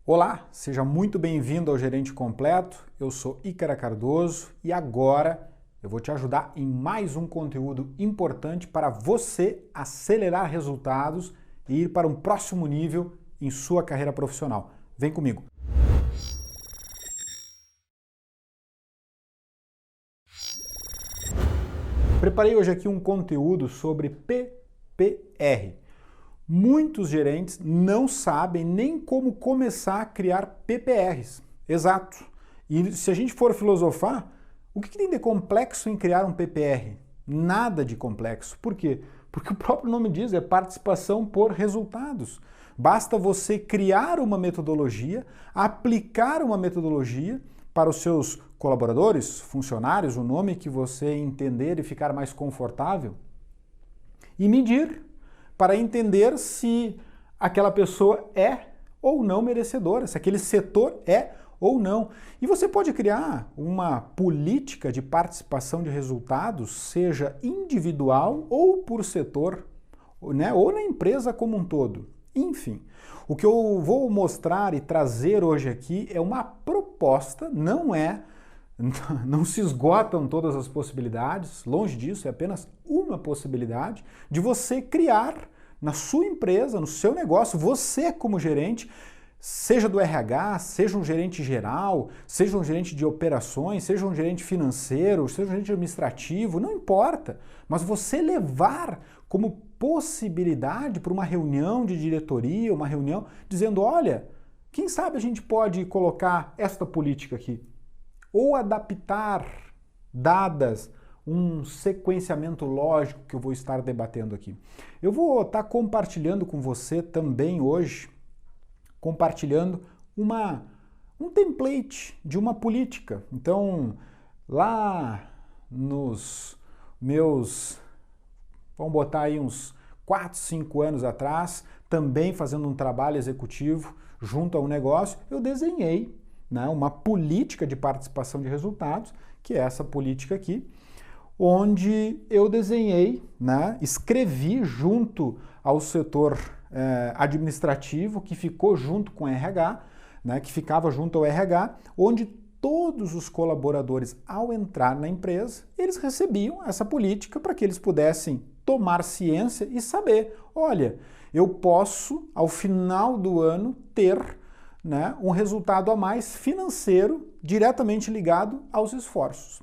Olá, seja muito bem-vindo ao Gerente Completo. Eu sou Ícaro Cardoso e agora eu vou te ajudar em mais um conteúdo importante para você acelerar resultados e ir para um próximo nível em sua carreira profissional. Vem comigo. Preparei hoje aqui um conteúdo sobre PPR. Muitos gerentes não sabem nem como começar a criar PPRs. Exato. E se a gente for filosofar, o que tem de complexo em criar um PPR? Nada de complexo. Por quê? Porque o próprio nome diz, é participação por resultados. Basta você criar uma metodologia, aplicar uma metodologia para os seus colaboradores, funcionários, o nome que você entender e ficar mais confortável, e medir para entender se aquela pessoa é ou não merecedora, se aquele setor é ou não. E você pode criar uma política de participação de resultados, seja individual ou por setor, né, ou na empresa como um todo. Enfim, o que eu vou mostrar e trazer hoje aqui é uma proposta, não se esgotam todas as possibilidades, longe disso, é apenas uma possibilidade de você criar na sua empresa, no seu negócio, você como gerente, seja do RH, seja um gerente geral, seja um gerente de operações, seja um gerente financeiro, seja um gerente administrativo, não importa, mas você levar como possibilidade para uma reunião de diretoria, uma reunião, dizendo, olha, quem sabe a gente pode colocar esta política aqui? Ou adaptar, dadas um sequenciamento lógico que eu vou estar debatendo aqui. Eu vou estar compartilhando com você também hoje, compartilhando um template de uma política. Então, lá nos meus, vamos botar aí uns 4, 5 anos atrás, também fazendo um trabalho executivo junto a um negócio, eu desenhei uma política de participação de resultados, que é essa política aqui, onde eu desenhei, escrevi junto ao setor administrativo, que ficou junto com o RH, que ficava junto ao RH, onde todos os colaboradores, ao entrar na empresa, eles recebiam essa política para que eles pudessem tomar ciência e saber, olha, eu posso, ao final do ano, ter um resultado a mais financeiro diretamente ligado aos esforços.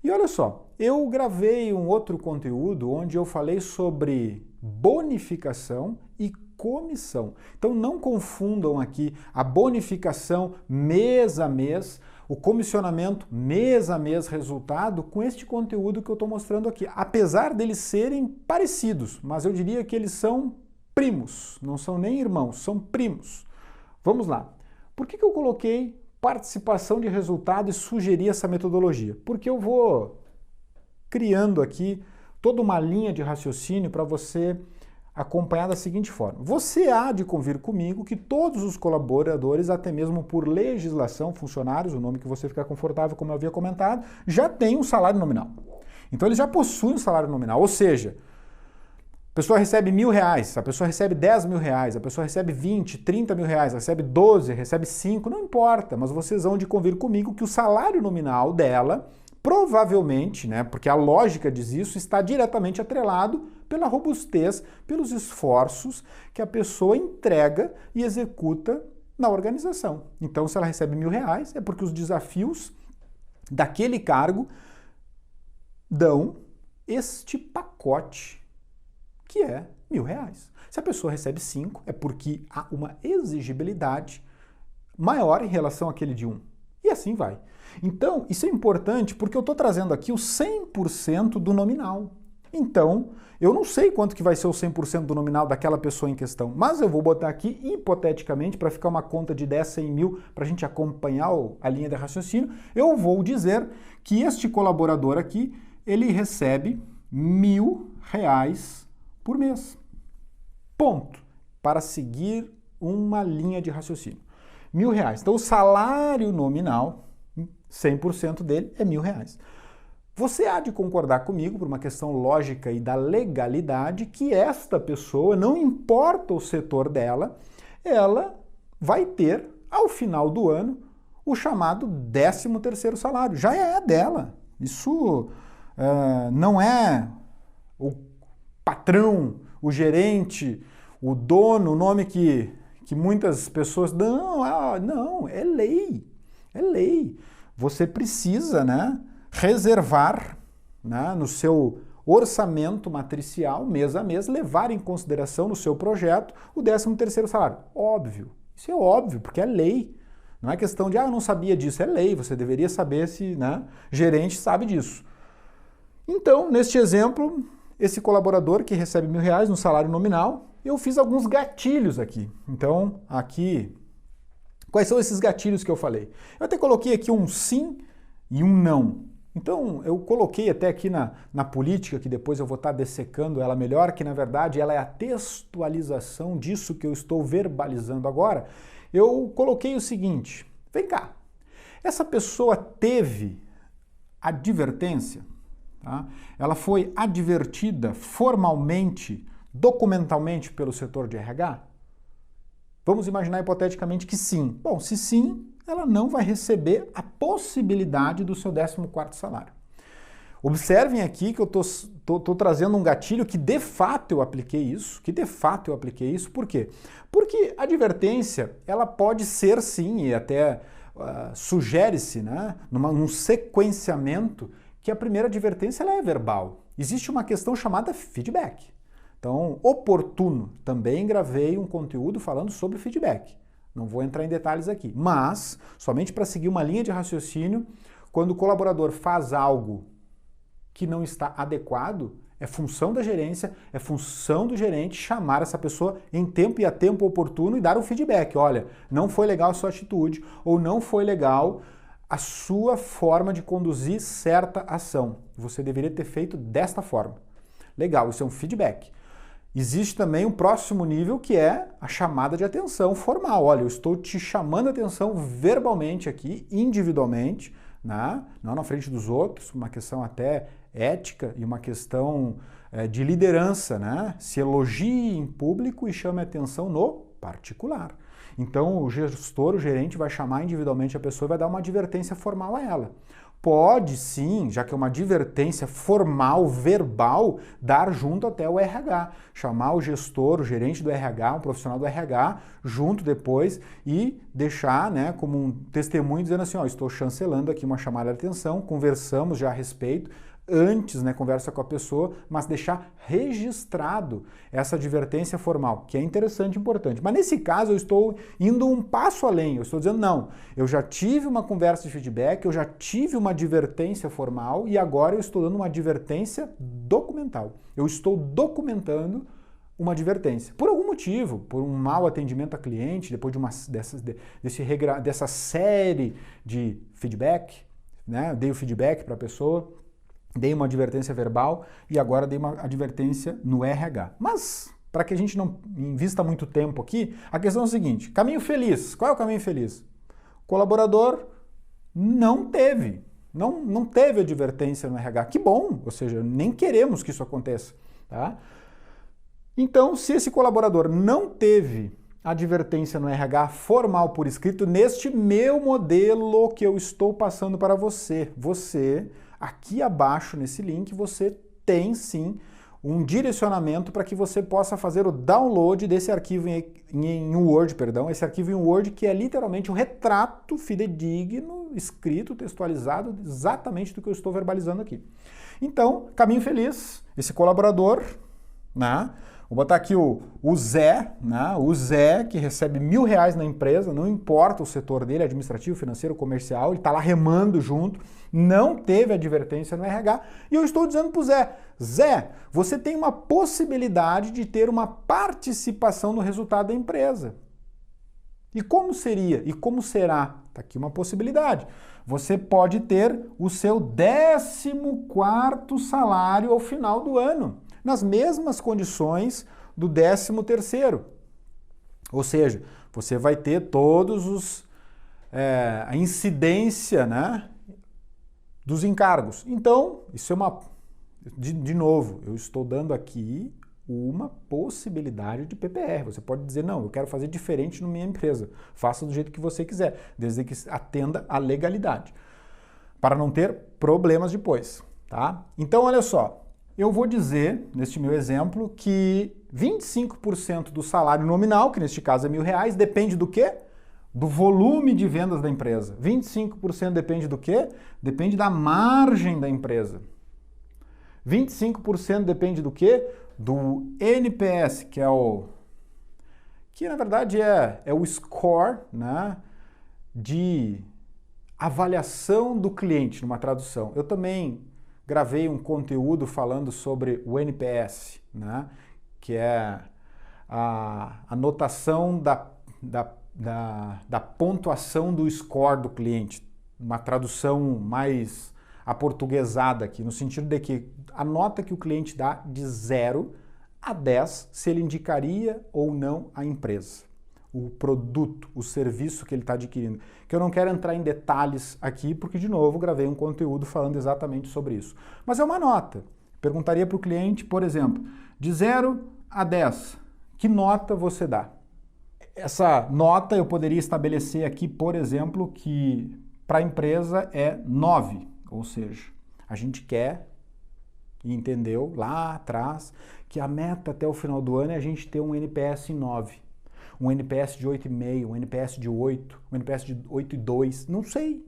E olha só, eu gravei um outro conteúdo onde eu falei sobre bonificação e comissão. Então não confundam aqui a bonificação mês a mês, o comissionamento mês a mês resultado com este conteúdo que eu estou mostrando aqui. Apesar deles serem parecidos, mas eu diria que eles são primos, não são nem irmãos, são primos. Vamos lá. Por que eu coloquei participação de resultado e sugeri essa metodologia? Porque eu vou criando aqui toda uma linha de raciocínio para você acompanhar da seguinte forma. Você há de convir comigo que todos os colaboradores, até mesmo por legislação, funcionários, o nome que você ficar confortável, como eu havia comentado, já têm um salário nominal. Então eles já possuem um salário nominal, ou seja, a pessoa recebe R$1.000, a pessoa recebe R$10.000, a pessoa recebe 20, 30 mil reais, recebe 12, recebe 5, não importa, mas vocês vão de convir comigo que o salário nominal dela, provavelmente, porque a lógica diz isso, está diretamente atrelado pela robustez, pelos esforços que a pessoa entrega e executa na organização. Então, se ela recebe R$1.000, é porque os desafios daquele cargo dão este pacote que é R$1.000. Se a pessoa recebe 5, é porque há uma exigibilidade maior em relação àquele de 1. E assim vai. Então, isso é importante porque eu estou trazendo aqui o 100% do nominal. Então, eu não sei quanto que vai ser o 100% do nominal daquela pessoa em questão, mas eu vou botar aqui, hipoteticamente, para ficar uma conta de 10, 100 mil, para a gente acompanhar a linha de raciocínio, eu vou dizer que este colaborador aqui, ele recebe R$1.000 por mês. Ponto. Para seguir uma linha de raciocínio. R$1.000. Então, o salário nominal, 100% dele, é R$1.000. Você há de concordar comigo, por uma questão lógica e da legalidade, que esta pessoa, não importa o setor dela, ela vai ter ao final do ano, o chamado 13º salário. Já é dela. Isso não é o patrão, o gerente, o dono, o nome que muitas pessoas... Não, é lei. É lei. Você precisa, né, reservar, né, no seu orçamento matricial, mês a mês, levar em consideração no seu projeto o 13º salário. Óbvio. Isso é óbvio, porque é lei. Não é questão de, eu não sabia disso. É lei. Você deveria saber se, né, gerente sabe disso. Então, neste exemplo, esse colaborador que recebe R$1.000 no salário nominal, eu fiz alguns gatilhos aqui. Então, aqui, quais são esses gatilhos que eu falei? Eu até coloquei aqui um sim e um não. Então, eu coloquei até aqui na política, que depois eu vou estar dessecando ela melhor, que na verdade ela é a textualização disso que eu estou verbalizando agora. Eu coloquei o seguinte, vem cá, essa pessoa teve advertência? Tá? Ela foi advertida formalmente, documentalmente pelo setor de RH? Vamos imaginar hipoteticamente que sim. Bom, se sim, ela não vai receber a possibilidade do seu 14º salário. Observem aqui que eu estou trazendo um gatilho que de fato eu apliquei isso. Por quê? Porque a advertência, ela pode ser sim, e até sugere-se, né, num sequenciamento, que a primeira advertência ela é verbal. Existe uma questão chamada feedback. Então, oportuno, também gravei um conteúdo falando sobre feedback. Não vou entrar em detalhes aqui, mas somente para seguir uma linha de raciocínio, quando o colaborador faz algo que não está adequado, é função da gerência, é função do gerente chamar essa pessoa em tempo e a tempo oportuno e dar o feedback. Olha, não foi legal a sua atitude ou não foi legal a sua forma de conduzir certa ação. Você deveria ter feito desta forma. Legal, isso é um feedback. Existe também um próximo nível que é a chamada de atenção formal. Olha, eu estou te chamando a atenção verbalmente aqui, individualmente, né? Não na frente dos outros, uma questão até ética e uma questão de liderança, né? Se elogie em público e chame a atenção no particular. Então o gestor, o gerente vai chamar individualmente a pessoa e vai dar uma advertência formal a ela. Pode sim, já que é uma advertência formal, verbal, dar junto até o RH. Chamar o gestor, o gerente do RH, um profissional do RH, junto depois e deixar, né, como um testemunho dizendo assim, estou chancelando aqui uma chamada de atenção, conversamos já a respeito, antes, né, conversa com a pessoa, mas deixar registrado essa advertência formal, que é interessante e importante. Mas nesse caso eu estou indo um passo além, eu estou dizendo não, eu já tive uma conversa de feedback, eu já tive uma advertência formal e agora eu estou dando uma advertência documental. Eu estou documentando uma advertência. Por algum motivo, por um mau atendimento a cliente, depois dessa série de feedback, né, eu dei o feedback para a pessoa, dei uma advertência verbal e agora dei uma advertência no RH. Mas, para que a gente não invista muito tempo aqui, a questão é o seguinte, caminho feliz. Qual é o caminho feliz? O colaborador não teve advertência no RH. Que bom, ou seja, nem queremos que isso aconteça. Tá? Então, se esse colaborador não teve advertência no RH formal por escrito, neste meu modelo que eu estou passando para você, aqui abaixo nesse link, você tem sim um direcionamento para que você possa fazer o download desse arquivo em Word, esse arquivo em Word que é literalmente um retrato fidedigno, escrito, textualizado, exatamente do que eu estou verbalizando aqui. Então, caminho feliz, esse colaborador, né? Vou botar aqui o Zé, né? O Zé que recebe R$1.000 na empresa, não importa o setor dele, administrativo, financeiro, comercial, ele está lá remando junto, não teve advertência no RH, e eu estou dizendo para o Zé, Zé, você tem uma possibilidade de ter uma participação no resultado da empresa. E como seria? E como será? Está aqui uma possibilidade. Você pode ter o seu 14º salário ao final do ano, nas mesmas condições do 13º. Ou seja, você vai ter todos a incidência, né, dos encargos. Então, isso é de novo, eu estou dando aqui uma possibilidade de PPR. Você pode dizer, não, eu quero fazer diferente na minha empresa. Faça do jeito que você quiser, desde que atenda à legalidade, para não ter problemas depois, tá? Então, olha só, eu vou dizer, neste meu exemplo, que 25% do salário nominal, que neste caso é R$1.000, depende do quê? Do volume de vendas da empresa. 25% depende do quê? Depende da margem da empresa. 25% depende do quê? Do NPS, que na verdade é o score, né, de avaliação do cliente, numa tradução. Eu também gravei um conteúdo falando sobre o NPS, né, que é a notação da pontuação do score do cliente, uma tradução mais aportuguesada aqui, no sentido de que a nota que o cliente dá de 0 a 10 se ele indicaria ou não a empresa, o produto, o serviço que ele está adquirindo. Que eu não quero entrar em detalhes aqui, porque, de novo, gravei um conteúdo falando exatamente sobre isso. Mas é uma nota. Perguntaria para o cliente, por exemplo, de 0 a 10, que nota você dá? Essa nota eu poderia estabelecer aqui, por exemplo, que para a empresa é 9, ou seja, a gente quer e entendeu lá atrás que a meta até o final do ano é a gente ter um NPS em 9, um NPS de 8,5, um NPS de 8, um NPS de 8,2, não sei.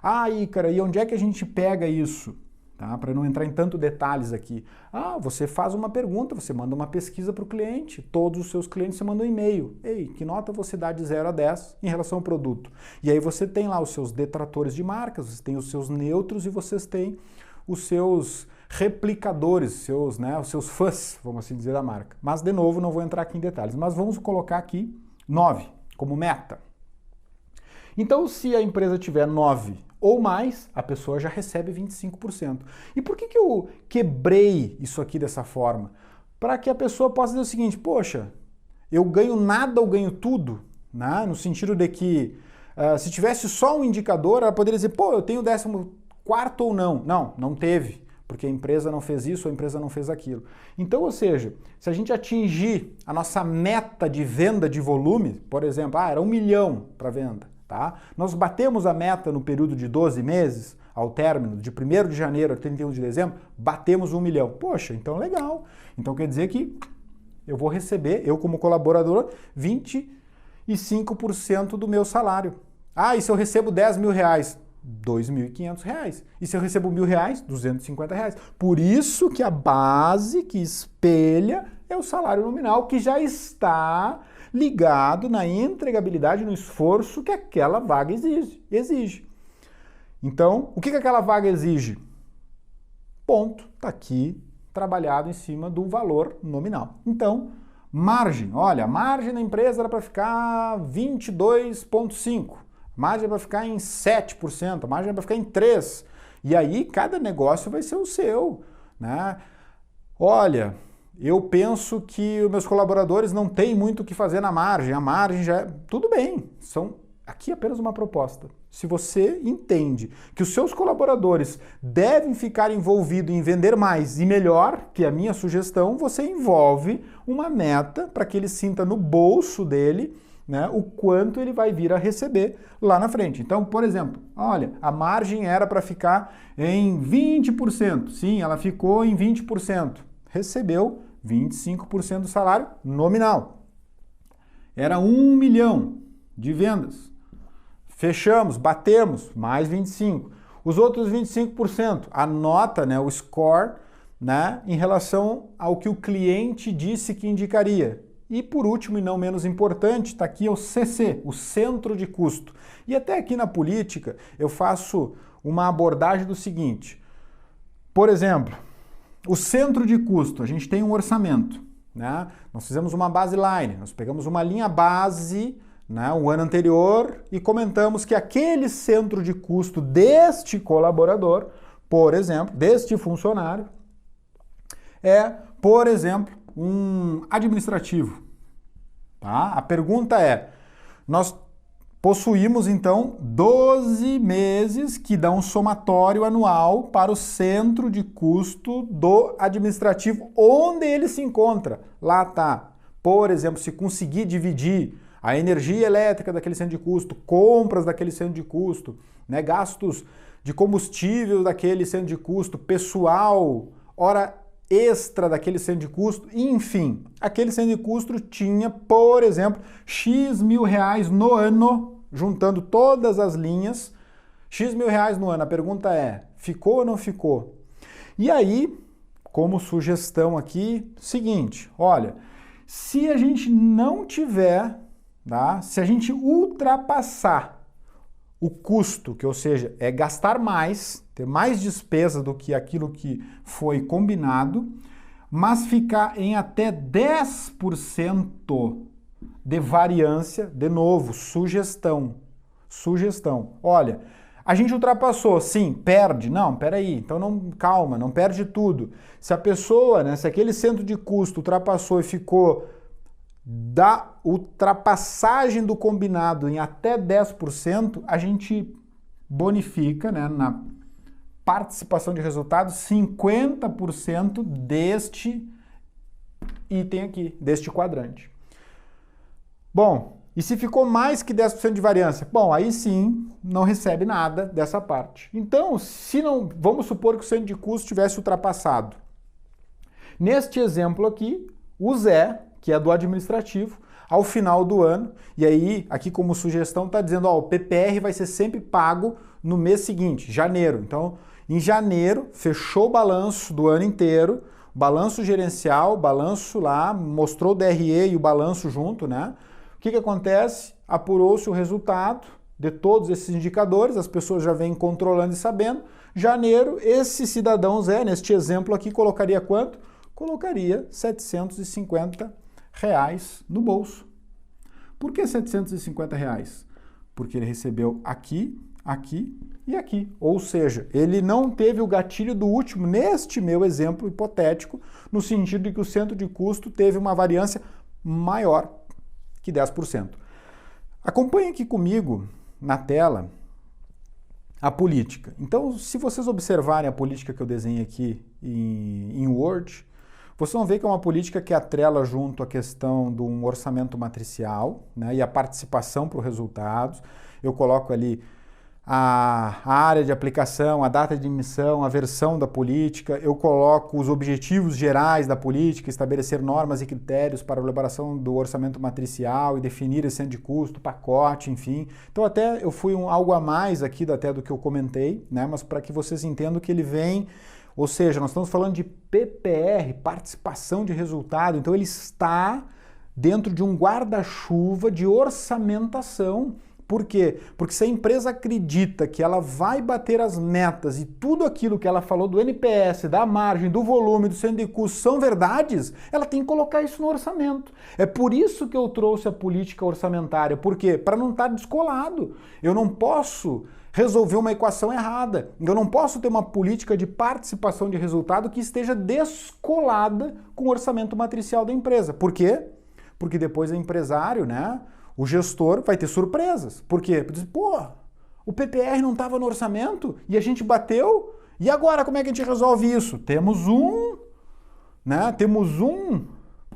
Ah, Ícaro, e onde é que a gente pega isso? Tá? Para não entrar em tanto detalhes aqui. Ah, você faz uma pergunta, você manda uma pesquisa para o cliente, todos os seus clientes você manda um e-mail. Ei, que nota você dá de 0 a 10 em relação ao produto? E aí você tem lá os seus detratores de marcas, você tem os seus neutros e vocês têm os seus replicadores, os seus fãs, vamos assim dizer, da marca. Mas, de novo, não vou entrar aqui em detalhes, mas vamos colocar aqui 9 como meta. Então, se a empresa tiver 9 ou mais, a pessoa já recebe 25%. E por que eu quebrei isso aqui dessa forma? Para que a pessoa possa dizer o seguinte, poxa, eu ganho nada ou ganho tudo, né? No sentido de que se tivesse só um indicador, ela poderia dizer, pô, eu tenho 14º ou não. Não, não teve, porque a empresa não fez isso ou a empresa não fez aquilo. Então, ou seja, se a gente atingir a nossa meta de venda de volume, por exemplo, era 1 milhão para venda, tá? Nós batemos a meta no período de 12 meses, ao término, de 1º de janeiro a 31 de dezembro, batemos 1 milhão. Poxa, então legal. Então quer dizer que eu vou receber, eu como colaborador, 25% do meu salário. Ah, e se eu recebo R$10.000? R$2.500. E se eu recebo R$1.000? R$250. Por isso que a base que espelha é o salário nominal, que já está ligado na entregabilidade, no esforço que aquela vaga exige. Então, o que aquela vaga exige? Ponto. Está aqui trabalhado em cima do valor nominal. Então, margem. Olha, a margem da empresa era para ficar 22,5%. A margem é para ficar em 7%. A margem é para ficar em 3%. E aí, cada negócio vai ser o seu, né? Olha, eu penso que os meus colaboradores não têm muito o que fazer na margem, a margem já é... Tudo bem, aqui é apenas uma proposta. Se você entende que os seus colaboradores devem ficar envolvidos em vender mais e melhor, que é a minha sugestão, você envolve uma meta para que ele sinta no bolso dele, né, o quanto ele vai vir a receber lá na frente. Então, por exemplo, olha, a margem era para ficar em 20%. Sim, ela ficou em 20%. Recebeu 25% do salário nominal. Era 1 milhão de vendas. Fechamos, batemos, mais 25%. Os outros 25%, a nota, né, o score, né, em relação ao que o cliente disse que indicaria. E por último, e não menos importante, está aqui o CC, o centro de custo. E até aqui na política eu faço uma abordagem do seguinte. Por exemplo, o centro de custo, a gente tem um orçamento, né? Nós fizemos uma baseline, nós pegamos uma linha base, né, o ano anterior e comentamos que aquele centro de custo deste colaborador, por exemplo, deste funcionário, é, por exemplo, um administrativo. Tá? A pergunta é, nós possuímos então 12 meses que dão um somatório anual para o centro de custo do administrativo, onde ele se encontra. Lá está. Por exemplo, se conseguir dividir a energia elétrica daquele centro de custo, compras daquele centro de custo, né, gastos de combustível daquele centro de custo, pessoal, hora extra daquele centro de custo, enfim, aquele centro de custo tinha, por exemplo, X mil reais no ano, juntando todas as linhas, X mil reais no ano. A pergunta é, ficou ou não ficou? E aí, como sugestão aqui, seguinte, olha, se a gente não tiver, tá, se a gente ultrapassar o custo, que ou seja, é gastar mais, ter mais despesa do que aquilo que foi combinado, mas ficar em até 10% de variância, de novo, sugestão. Olha, a gente ultrapassou, sim, perde? Não, peraí, então não, calma, não perde tudo. Se a pessoa, né, se aquele centro de custo ultrapassou e ficou da ultrapassagem do combinado em até 10%, a gente bonifica, né, na participação de resultados 50% deste item aqui, deste quadrante. Bom, e se ficou mais que 10% de variância? Bom, aí sim, não recebe nada dessa parte. Então, se não, vamos supor que o centro de custo tivesse ultrapassado. Neste exemplo aqui, o Zé, que é do administrativo, ao final do ano, e aí, aqui como sugestão, está dizendo, ó, o PPR vai ser sempre pago no mês seguinte, janeiro. Então, em janeiro, fechou o balanço do ano inteiro, balanço gerencial, balanço lá, mostrou o DRE e o balanço junto, né? O que acontece? Apurou-se o resultado de todos esses indicadores, as pessoas já vêm controlando e sabendo. Janeiro, esse cidadão Zé, neste exemplo aqui, colocaria quanto? Colocaria R$ 750 no bolso. Por que R$ 750? Porque ele recebeu aqui, aqui e aqui. Ou seja, ele não teve o gatilho do último, neste meu exemplo hipotético, no sentido de que o centro de custo teve uma variância maior que 10%. Acompanhe aqui comigo na tela a política. Então, se vocês observarem a política que eu desenhei aqui em Word, vocês vão ver que é uma política que atrela junto a questão de um orçamento matricial, né, e a participação para os resultados. Eu coloco ali a área de aplicação, a data de emissão, a versão da política, eu coloco os objetivos gerais da política, estabelecer normas e critérios para a elaboração do orçamento matricial e definir esse centro de custo, pacote, enfim. Então até eu fui algo a mais aqui até do que eu comentei, né, mas para que vocês entendam que ele vem, ou seja, nós estamos falando de PPR, participação de resultado, então ele está dentro de um guarda-chuva de orçamentação. Por quê? Porque se a empresa acredita que ela vai bater as metas e tudo aquilo que ela falou do NPS, da margem, do volume, do centro de custo são verdades, ela tem que colocar isso no orçamento. É por isso que eu trouxe a política orçamentária. Por quê? Para não estar descolado. Eu não posso resolver uma equação errada. Eu não posso ter uma política de participação de resultado que esteja descolada com o orçamento matricial da empresa. Por quê? Porque depois o empresário, né, o gestor vai ter surpresas. Por quê? Porque diz, pô, o PPR não estava no orçamento e a gente bateu, e agora como é que a gente resolve isso? Temos um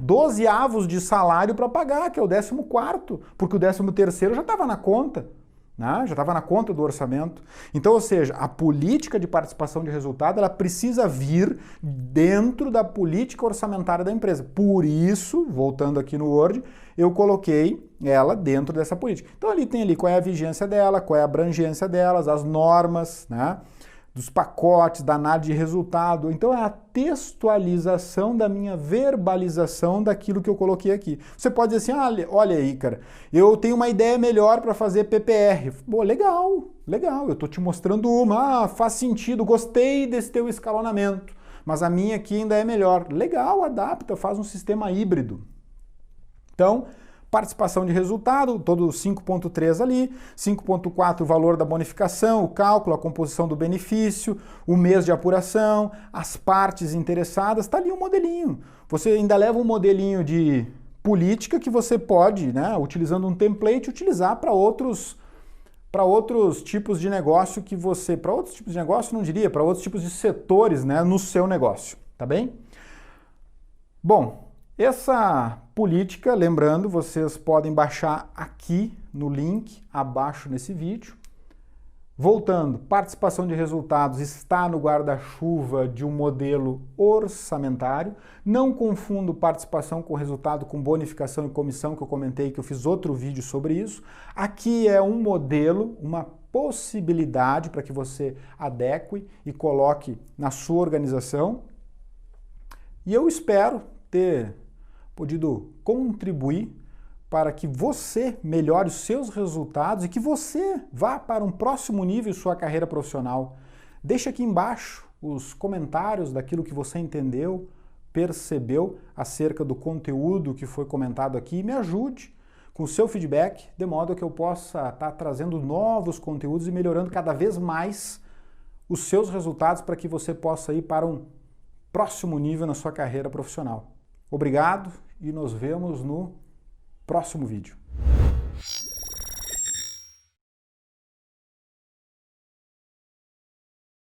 12avos de salário para pagar, que é o 14º, porque o 13º já estava na conta. Já estava na conta do orçamento. Então, ou seja, a política de participação de resultado, ela precisa vir dentro da política orçamentária da empresa. Por isso, voltando aqui no Word, eu coloquei ela dentro dessa política. Então, ali tem ali qual é a vigência dela, qual é a abrangência delas, as normas, né, dos pacotes, da análise de resultado. Então, é a textualização da minha verbalização daquilo que eu coloquei aqui. Você pode dizer assim, olha aí, cara, eu tenho uma ideia melhor para fazer PPR. Pô, legal, eu estou te mostrando uma, faz sentido, gostei desse teu escalonamento, mas a minha aqui ainda é melhor. Legal, adapta, faz um sistema híbrido. Então, participação de resultado, todo 5.3 ali, 5.4 o valor da bonificação, o cálculo, a composição do benefício, o mês de apuração, as partes interessadas, está ali um modelinho. Você ainda leva um modelinho de política que você pode, né, utilizando um template, utilizar para outros para outros tipos de negócio que você, para outros tipos de negócio não diria, para outros tipos de setores, né, no seu negócio, tá bem? Bom, essa política, lembrando, vocês podem baixar aqui no link abaixo nesse vídeo. Voltando, participação de resultados está no guarda-chuva de um modelo orçamentário. Não confundo participação com resultado com bonificação e comissão, que eu comentei, que eu fiz outro vídeo sobre isso. Aqui é um modelo, uma possibilidade para que você adeque e coloque na sua organização. E eu espero ter podido contribuir para que você melhore os seus resultados e que você vá para um próximo nível em sua carreira profissional. Deixe aqui embaixo os comentários daquilo que você entendeu, percebeu acerca do conteúdo que foi comentado aqui e me ajude com o seu feedback, de modo que eu possa estar trazendo novos conteúdos e melhorando cada vez mais os seus resultados para que você possa ir para um próximo nível na sua carreira profissional. Obrigado e nos vemos no próximo vídeo.